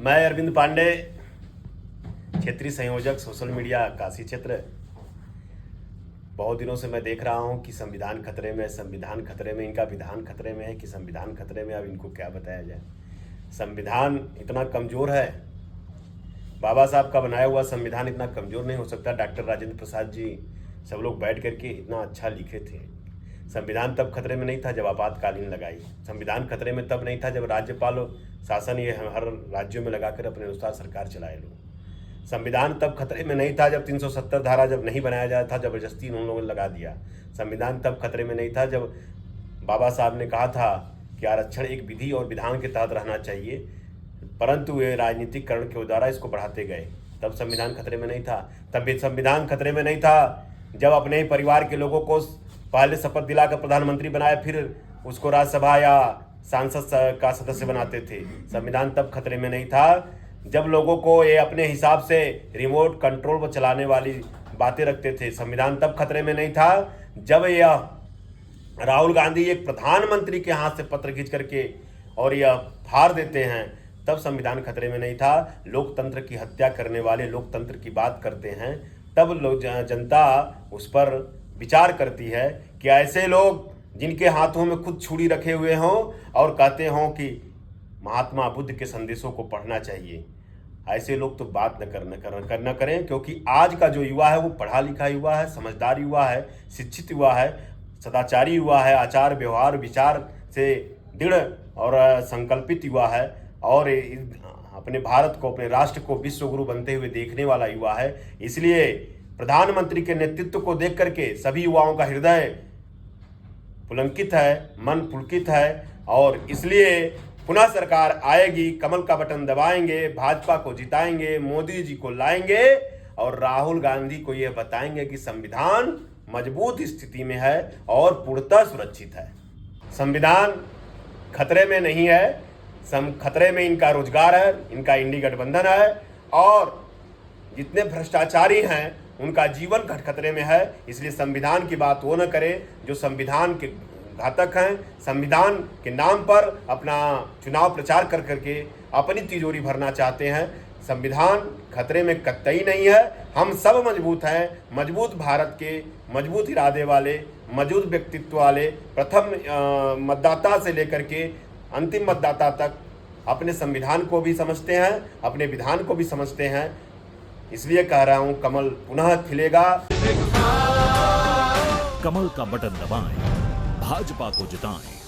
मैं अरविंद पांडे, क्षेत्रीय संयोजक सोशल मीडिया काशी क्षेत्र। बहुत दिनों से मैं देख रहा हूं कि संविधान खतरे में, संविधान खतरे में, इनका विधान खतरे में है कि संविधान खतरे में। अब इनको क्या बताया जाए। संविधान इतना कमज़ोर है, बाबा साहब का बनाया हुआ संविधान इतना कमज़ोर नहीं हो सकता। डॉक्टर राजेंद्र प्रसाद जी सब लोग बैठ करके इतना अच्छा लिखे थे। संविधान तब खतरे में नहीं था जब आपातकालीन लगाई। संविधान खतरे में तब नहीं था जब राज्यपाल शासन ये हर राज्यों में लगाकर अपने अनुसार सरकार चलाए लोग। संविधान तब खतरे में नहीं था जब 370 धारा जब नहीं बनाया जाता था, जबरदस्ती उन लोगों ने लगा दिया। संविधान तब खतरे में नहीं था जब बाबा साहब ने कहा था कि आरक्षण एक विधि और विधान के तहत रहना चाहिए, परंतु वे राजनीतिकरण के द्वारा इसको बढ़ाते गए। तब संविधान खतरे में नहीं था। तब भी संविधान खतरे में नहीं था जब अपने ही परिवार के लोगों को पहले शपथ दिलाकर प्रधानमंत्री बनाया, फिर उसको राज्यसभा या सांसद का सदस्य बनाते थे। संविधान तब खतरे में नहीं था जब लोगों को ये अपने हिसाब से रिमोट कंट्रोल पर चलाने वाली बातें रखते थे। संविधान तब खतरे में नहीं था जब यह राहुल गांधी एक प्रधानमंत्री के हाथ से पत्र खींच करके और यह फाड़ देते हैं। तब संविधान खतरे में नहीं था। लोकतंत्र की हत्या करने वाले लोकतंत्र की बात करते हैं, तब लोग जनता उस पर विचार करती है कि ऐसे लोग जिनके हाथों में खुद छुरी रखे हुए हों और कहते हों कि महात्मा बुद्ध के संदेशों को पढ़ना चाहिए, ऐसे लोग तो बात न करें। क्योंकि आज का जो युवा है वो पढ़ा लिखा युवा है, समझदार युवा है, शिक्षित युवा है, सदाचारी युवा है, आचार व्यवहार विचार से दृढ़ और संकल्पित युवा है और अपने भारत को, अपने राष्ट्र को विश्व गुरु बनते हुए देखने वाला युवा है। इसलिए प्रधानमंत्री के नेतृत्व को देख करके सभी युवाओं का हृदय पुलकित है, मन पुलकित है और इसलिए पुनः सरकार आएगी, कमल का बटन दबाएंगे, भाजपा को जिताएंगे, मोदी जी को लाएंगे और राहुल गांधी को यह बताएंगे कि संविधान मजबूत स्थिति में है और पूर्णतः सुरक्षित है। संविधान खतरे में नहीं है। खतरे में इनका रोजगार है, इनका इंडी गठबंधन है और जितने भ्रष्टाचारी हैं उनका जीवन खतरे में है। इसलिए संविधान की बात वो न करें जो संविधान के घातक हैं, संविधान के नाम पर अपना चुनाव प्रचार कर करके अपनी तिजोरी भरना चाहते हैं। संविधान खतरे में कतई नहीं है। हम सब मजबूत हैं, मजबूत भारत के, मजबूत इरादे वाले, मजबूत व्यक्तित्व वाले, प्रथम मतदाता से लेकर के अंतिम मतदाता तक अपने संविधान को भी समझते हैं, अपने विधान को भी समझते हैं। इसलिए कह रहा हूं, कमल पुनः खिलेगा। कमल का बटन दबाएं, भाजपा को जिताएं।